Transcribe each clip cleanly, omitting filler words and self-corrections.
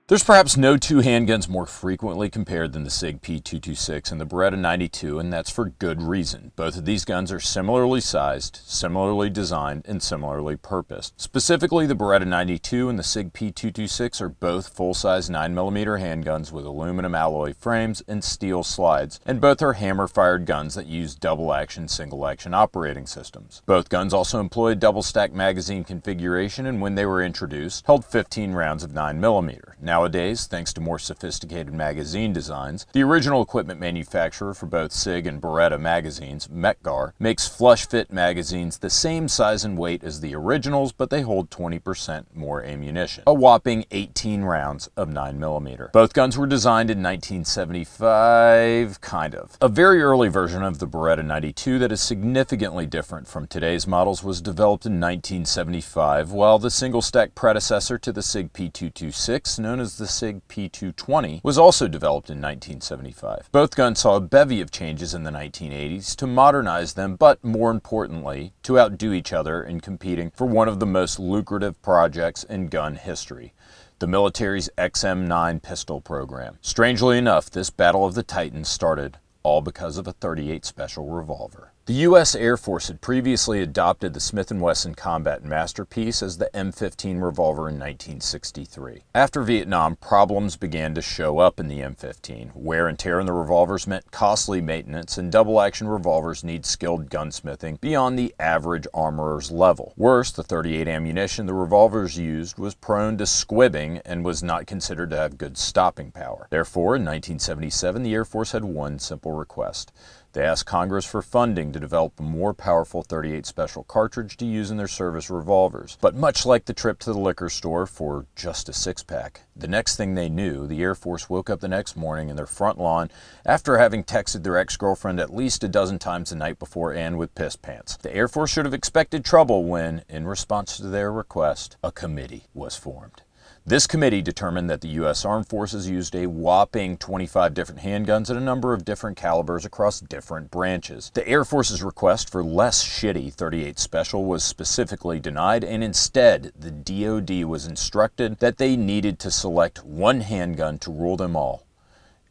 There's perhaps no two handguns more frequently compared than the Sig P226 and the Beretta 92, and that's for good reason. Both of these guns are similarly sized, similarly designed, and similarly purposed. Specifically, the Beretta 92 and the Sig P226 are both full-size 9mm handguns with aluminum alloy frames and steel slides, and both are hammer-fired guns that use double-action, single-action operating systems. Both guns also employed double-stack magazine configuration, and when they were introduced, held 15 rounds of 9mm. Nowadays, thanks to more sophisticated magazine designs, the original equipment manufacturer for both Sig and Beretta magazines, Metgar, makes flush-fit magazines the same size and weight as the originals, but they hold 20% more ammunition. A whopping 18 rounds of 9mm. Both guns were designed in 1975, kind of. A very early version of the Beretta 92 that is significantly different from today's models was developed in 1975, while the single-stack predecessor to the Sig P226, known as the Sig P220, was also developed in 1975. Both guns saw a bevy of changes in the 1980s to modernize them, but more importantly, to outdo each other in competing for one of the most lucrative projects in gun history, the military's XM9 pistol program. Strangely enough, this Battle of the Titans started all because of a .38 Special revolver. The U.S. Air Force had previously adopted the Smith & Wesson Combat Masterpiece as the M15 revolver in 1963. After Vietnam, problems began to show up in the M15. Wear and tear in the revolvers meant costly maintenance, and double-action revolvers need skilled gunsmithing beyond the average armorer's level. Worse, the .38 ammunition the revolvers used was prone to squibbing and was not considered to have good stopping power. Therefore, in 1977, the Air Force had one simple request. They asked Congress for funding to develop a more powerful .38 Special cartridge to use in their service revolvers. But much like the trip to the liquor store for just a six-pack, the next thing they knew, the Air Force woke up the next morning in their front lawn after having texted their ex-girlfriend at least a dozen times the night before and with piss pants. The Air Force should have expected trouble when, in response to their request, a committee was formed. This committee determined that the U.S. Armed Forces used a whopping 25 different handguns at a number of different calibers across different branches. The Air Force's request for less shitty .38 Special was specifically denied, and instead, the DoD was instructed that they needed to select one handgun to rule them all,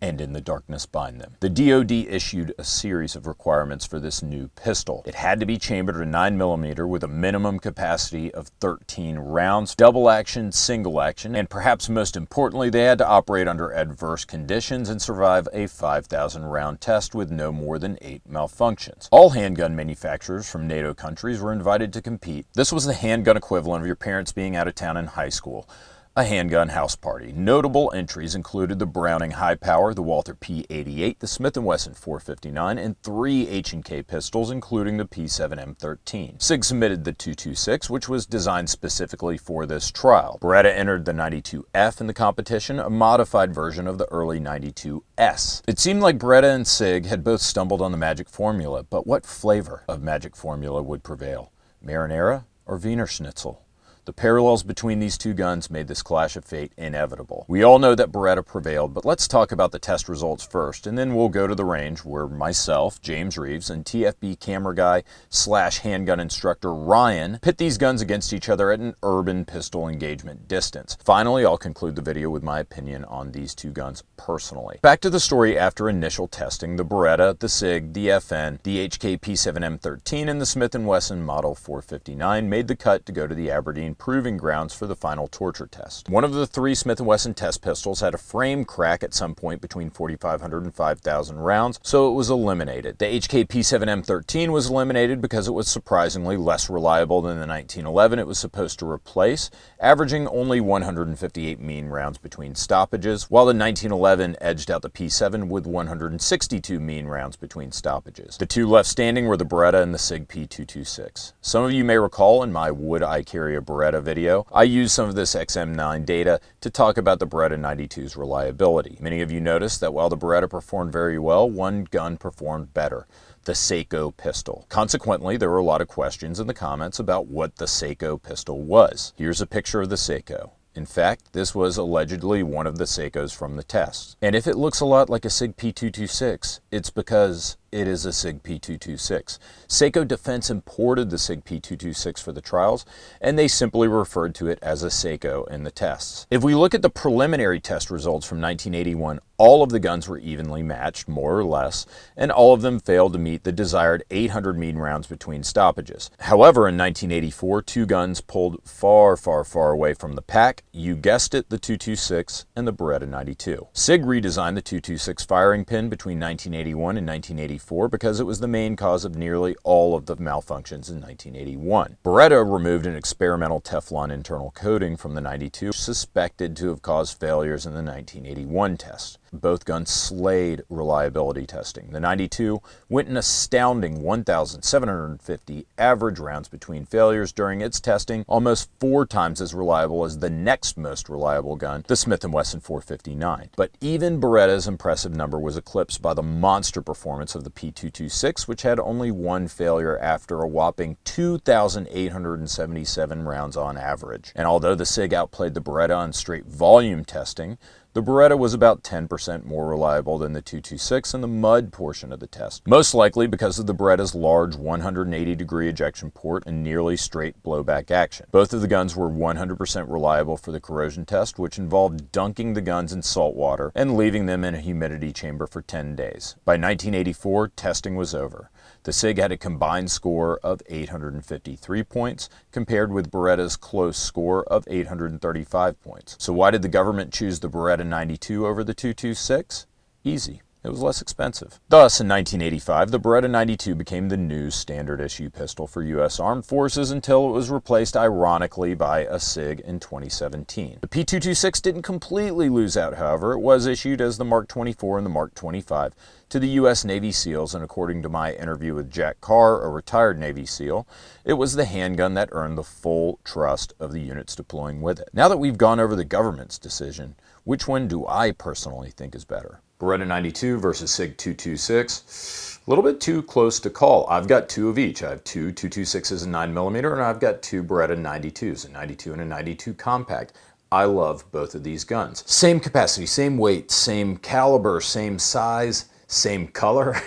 and in the darkness bind them. The DoD issued a series of requirements for this new pistol. It had to be chambered at 9mm with a minimum capacity of 13 rounds, double action, single action, and perhaps most importantly, they had to operate under adverse conditions and survive a 5,000 round test with no more than 8 malfunctions. All handgun manufacturers from NATO countries were invited to compete. This was the handgun equivalent of your parents being out of town in high school. A handgun house party. Notable entries included the Browning High Power, the Walther P88, the Smith & Wesson 459, and 3 H&K pistols, including the P7M13. Sig submitted the 226, which was designed specifically for this trial. Beretta entered the 92F in the competition, a modified version of the early 92S. It seemed like Beretta and Sig had both stumbled on the magic formula, but what flavor of magic formula would prevail? Marinara or Wiener Schnitzel? The parallels between these two guns made this clash of fate inevitable. We all know that Beretta prevailed, but let's talk about the test results first, and then we'll go to the range where myself, James Reeves, and TFB camera guy / handgun instructor Ryan pit these guns against each other at an urban pistol engagement distance. Finally, I'll conclude the video with my opinion on these two guns personally. Back to the story after initial testing, the Beretta, the Sig, the FN, the HK P7M13, and the Smith & Wesson Model 459 made the cut to go to the Aberdeen proving grounds for the final torture test. One of the 3 Smith & Wesson test pistols had a frame crack at some point between 4,500 and 5,000 rounds, so it was eliminated. The HK P7M13 was eliminated because it was surprisingly less reliable than the 1911 it was supposed to replace, averaging only 158 mean rounds between stoppages, while the 1911 edged out the P7 with 162 mean rounds between stoppages. The 2 left standing were the Beretta and the Sig P226. Some of you may recall in my Would I Carry a Beretta video, I used some of this XM9 data to talk about the Beretta 92's reliability. Many of you noticed that while the Beretta performed very well, one gun performed better: the Seiko pistol. Consequently, there were a lot of questions in the comments about what the Seiko pistol was. Here's a picture of the Seiko. In fact, this was allegedly one of the Seikos from the test. And if it looks a lot like a Sig P226, it's because it is a Sig P226. Seiko Defense imported the Sig P226 for the trials, and they simply referred to it as a Seiko in the tests. If we look at the preliminary test results from 1981, all of the guns were evenly matched, more or less, and all of them failed to meet the desired 800 mean rounds between stoppages. However, in 1984, two guns pulled far, far, far away from the pack. You guessed it, the 226 and the Beretta 92. Sig redesigned the 226 firing pin between 1981 and 1984 because it was the main cause of nearly all of the malfunctions in 1981. Beretta removed an experimental Teflon internal coating from the 92, suspected to have caused failures in the 1981 test. Both guns slayed reliability testing. The 92 went an astounding 1,750 average rounds between failures during its testing, almost 4 times as reliable as the next most reliable gun, the Smith & Wesson 459. But even Beretta's impressive number was eclipsed by the monster performance of the P226, which had only one failure after a whopping 2,877 rounds on average. And although the Sig outplayed the Beretta on straight volume testing, the Beretta was about 10% more reliable than the 226 in the mud portion of the test, most likely because of the Beretta's large 180-degree ejection port and nearly straight blowback action. Both of the guns were 100% reliable for the corrosion test, which involved dunking the guns in salt water and leaving them in a humidity chamber for 10 days. By 1984, testing was over. The Sig had a combined score of 853 points, compared with Beretta's close score of 835 points. So why did the government choose the Beretta 92 over the 226? Easy. It was less expensive. Thus, in 1985, the Beretta 92 became the new standard issue pistol for U.S. Armed Forces until it was replaced, ironically, by a Sig in 2017. The P226 didn't completely lose out, however. It was issued as the Mark 24 and the Mark 25 to the U.S. Navy SEALs, and according to my interview with Jack Carr, a retired Navy SEAL, it was the handgun that earned the full trust of the units deploying with it. Now that we've gone over the government's decision, which one do I personally think is better? Beretta 92 versus Sig 226, a little bit too close to call. I've got two of each. I have two 226s and 9mm, and I've got two Beretta 92s, a 92 and a 92 compact. I love both of these guns. Same capacity, same weight, same caliber, same size, same color,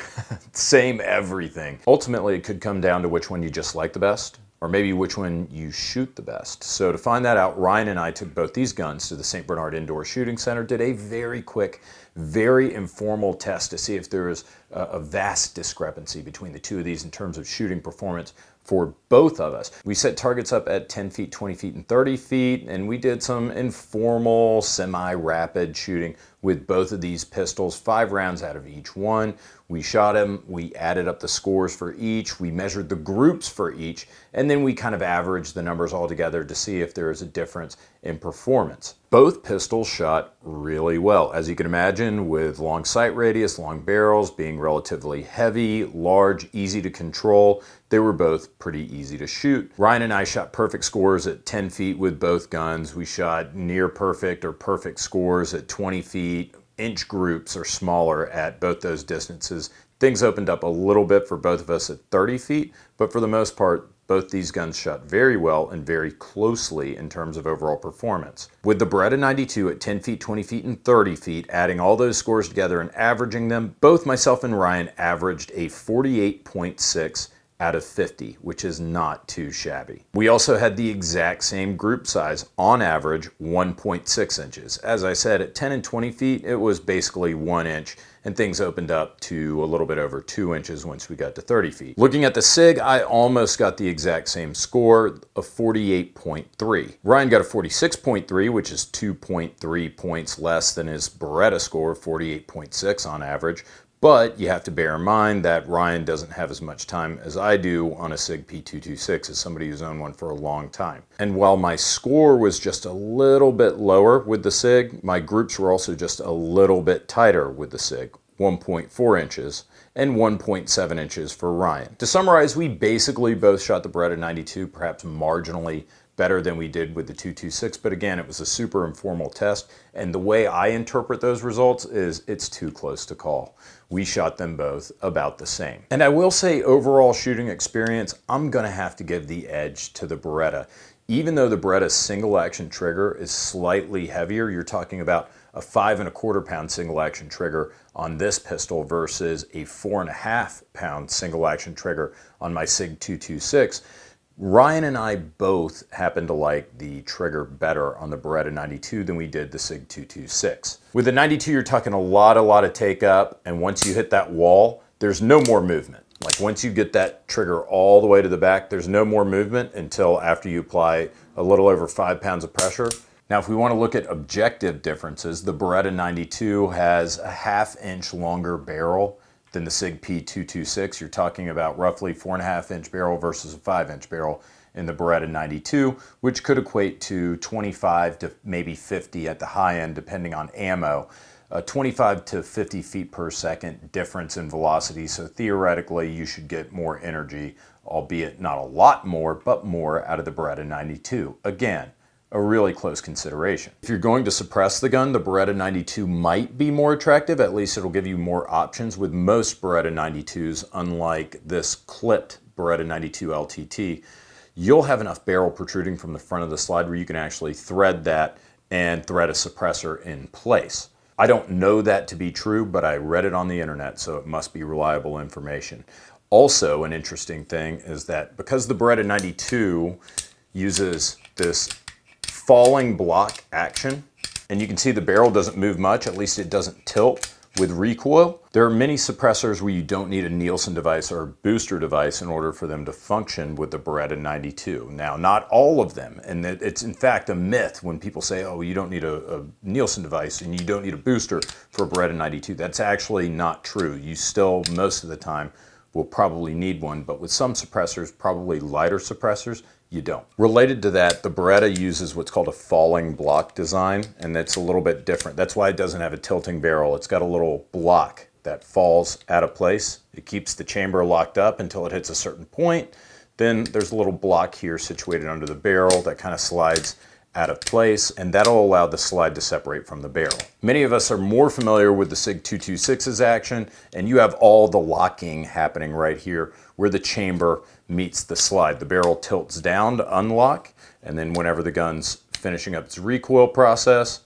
same everything. Ultimately, it could come down to which one you just like the best, or maybe which one you shoot the best. So to find that out, Ryan and I took both these guns to the St. Bernard Indoor Shooting Center, did a very quick, very informal test to see if there was a vast discrepancy between the two of these in terms of shooting performance for both of us. We set targets up at 10 feet, 20 feet, and 30 feet, and we did some informal, semi-rapid shooting with both of these pistols, 5 rounds out of each one. We shot them, we added up the scores for each, we measured the groups for each, and then we kind of averaged the numbers all together to see if there is a difference in performance. Both pistols shot really well. As you can imagine, with long sight radius, long barrels, being relatively heavy, large, easy to control, they were both pretty easy to shoot. Ryan and I shot perfect scores at 10 feet with both guns. We shot near perfect or perfect scores at 20 feet, inch groups or smaller at both those distances. Things opened up a little bit for both of us at 30 feet, but for the most part, both these guns shot very well and very closely in terms of overall performance. With the Beretta 92 at 10 feet, 20 feet, and 30 feet, adding all those scores together and averaging them, both myself and Ryan averaged a 48.6 out of 50, which is not too shabby. We also had the exact same group size, on average 1.6 inches. As I said, at 10 and 20 feet, it was basically 1 inch, and things opened up to a little bit over 2 inches once we got to 30 feet. Looking at the Sig, I almost got the exact same score of 48.3. Ryan got a 46.3, which is 2.3 points less than his Beretta score of 48.6 on average. But you have to bear in mind that Ryan doesn't have as much time as I do on a Sig P226 as somebody who's owned one for a long time. And while my score was just a little bit lower with the Sig, my groups were also just a little bit tighter with the Sig, 1.4 inches and 1.7 inches for Ryan. To summarize, we basically both shot the Beretta 92 perhaps marginally better than we did with the 226, but again, it was a super informal test, and the way I interpret those results is it's too close to call. We shot them both about the same. And I will say, overall shooting experience, I'm gonna have to give the edge to the Beretta. Even though the Beretta's single action trigger is slightly heavier, you're talking about a 5¼ pound single action trigger on this pistol versus a 4½ pound single action trigger on my Sig 226. Ryan and I both happen to like the trigger better on the Beretta 92 than we did the Sig 226. With the 92, you're talking a lot of take up, and once you hit that wall, there's no more movement. Like once you get that trigger all the way to the back, there's no more movement until after you apply a little over 5 pounds of pressure. Now, if we want to look at objective differences, the Beretta 92 has a ½ inch longer barrel than the Sig P226. You're talking about roughly 4½ inch barrel versus a 5-inch barrel in the Beretta 92, which could equate to 25 to maybe 50 at the high end, depending on ammo. 25 to 50 feet per second difference in velocity, so theoretically you should get more energy, albeit not a lot more, but more out of the Beretta 92. Again, a really close consideration. If you're going to suppress the gun, the Beretta 92 might be more attractive. At least it'll give you more options. With most Beretta 92s, unlike this clipped Beretta 92 LTT, you'll have enough barrel protruding from the front of the slide where you can actually thread that and thread a suppressor in place. I don't know that to be true, but I read it on the internet, so it must be reliable information. Also, an interesting thing is that because the Beretta 92 uses this falling block action, and you can see the barrel doesn't move much, at least it doesn't tilt with recoil. There are many suppressors where you don't need a Nielsen device or a booster device in order for them to function with the Beretta 92. Now, not all of them, and it's in fact a myth when people say, oh, you don't need a Nielsen device and you don't need a booster for a Beretta 92. That's actually not true. You still, most of the time, will probably need one, but with some suppressors, probably lighter suppressors, you don't. Related to that, the Beretta uses what's called a falling block design, and that's a little bit different. That's why it doesn't have a tilting barrel. It's got a little block that falls out of place. It keeps the chamber locked up until it hits a certain point. Then there's a little block here situated under the barrel that kind of slides out of place, and that'll allow the slide to separate from the barrel. Many of us are more familiar with the Sig 226's action, and you have all the locking happening right here where the chamber meets the slide. The barrel tilts down to unlock, and then whenever the gun's finishing up its recoil process,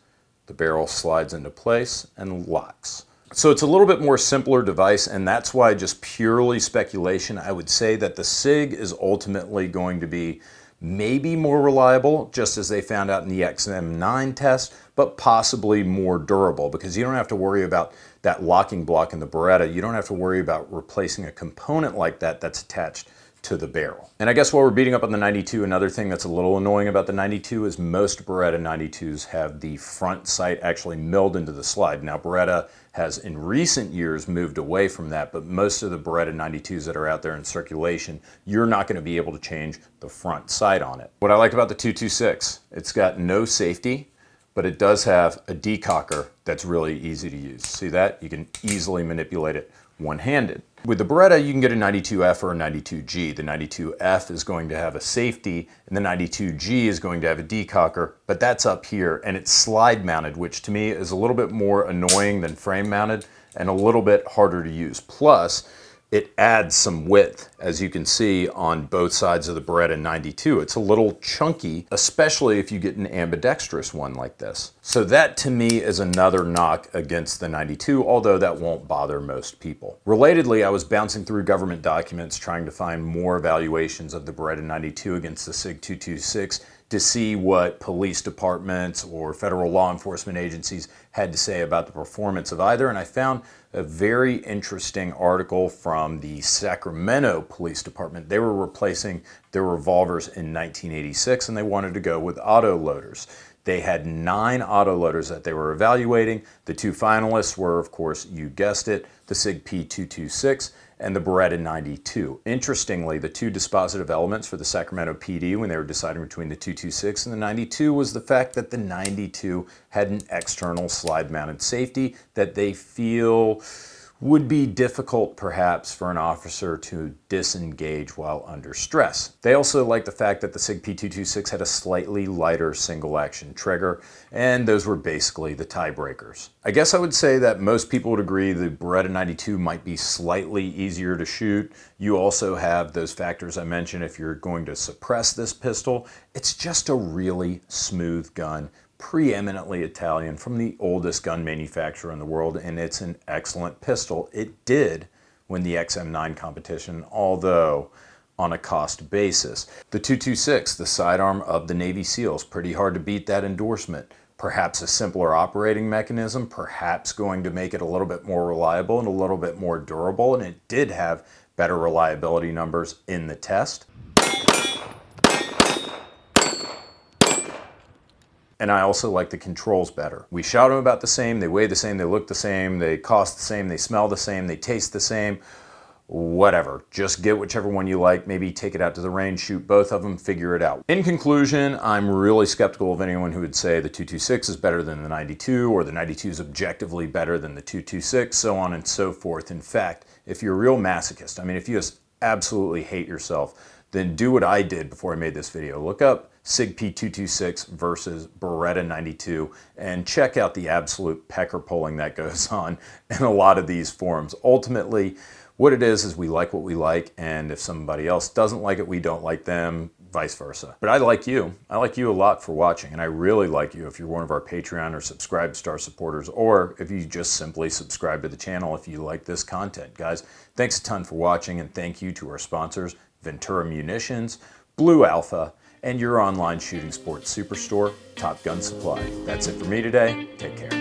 the barrel slides into place and locks. So it's a little bit more simpler device, and that's why, just purely speculation, I would say that the Sig is ultimately going to be maybe more reliable, just as they found out in the XM9 test, but possibly more durable, because you don't have to worry about that locking block in the Beretta. You don't have to worry about replacing a component like that that's attached to the barrel. And I guess while we're beating up on the 92, another thing that's a little annoying about the 92 is most Beretta 92s have the front sight actually milled into the slide. Now, Beretta has in recent years moved away from that, but most of the Beretta 92s that are out there in circulation, you're not going to be able to change the front sight on it. What I like about the 226, it's got no safety, but it does have a decocker that's really easy to use. See that? You can easily manipulate it one-handed. With the Beretta, you can get a 92F or a 92G. The 92F is going to have a safety, and the 92G is going to have a decocker, but that's up here, and it's slide mounted, which to me is a little bit more annoying than frame mounted and a little bit harder to use. Plus, it adds some width, as you can see on both sides of the Beretta 92. It's a little chunky, especially if you get an ambidextrous one like this. So that to me is another knock against the 92, although that won't bother most people. Relatedly, I was bouncing through government documents trying to find more evaluations of the Beretta 92 against the Sig 226 to see what police departments or federal law enforcement agencies had to say about the performance of either, and I found a very interesting article from the Sacramento Police Department. They were replacing their revolvers in 1986, and they wanted to go with autoloaders. They had 9 autoloaders that they were evaluating. The 2 finalists were, of course, you guessed it, the Sig P226 and the Beretta 92. Interestingly, the 2 dispositive elements for the Sacramento PD when they were deciding between the 226 and the 92 was the fact that the 92 had an external slide-mounted safety that they feel would be difficult perhaps for an officer to disengage while under stress. They also like the fact that the Sig P226 had a slightly lighter single action trigger, and those were basically the tiebreakers. I guess I would say that most people would agree the Beretta 92 might be slightly easier to shoot. You also have those factors I mentioned if you're going to suppress this pistol. It's just a really smooth gun, preeminently Italian, from the oldest gun manufacturer in the world, and it's an excellent pistol. It did win the XM9 competition, although on a cost basis. The 226, the sidearm of the Navy SEALs, pretty hard to beat that endorsement. Perhaps a simpler operating mechanism, perhaps going to make it a little bit more reliable and a little bit more durable, and it did have better reliability numbers in the test. And I also like the controls better. We shot them about the same, they weigh the same, they look the same, they cost the same, they smell the same, they taste the same, whatever. Just get whichever one you like, maybe take it out to the range, shoot both of them, figure it out. In conclusion, I'm really skeptical of anyone who would say the 226 is better than the 92, or the 92 is objectively better than the 226, so on and so forth. In fact, if you're a real masochist, I mean, if you just absolutely hate yourself, then do what I did before I made this video. Look up Sig P226 versus Beretta 92 and check out the absolute pecker pulling that goes on in a lot of these forums. Ultimately, what it is we like what we like, and if somebody else doesn't like it, we don't like them, vice versa. But I like you. I like you a lot for watching, and I really like you if you're one of our Patreon or Subscribe Star supporters, or if you just simply subscribe to the channel if you like this content. Guys, thanks a ton for watching, and thank you to our sponsors, Ventura Munitions, Blue Alpha, and your online shooting sports superstore, Top Gun Supply. That's it for me today. Take care.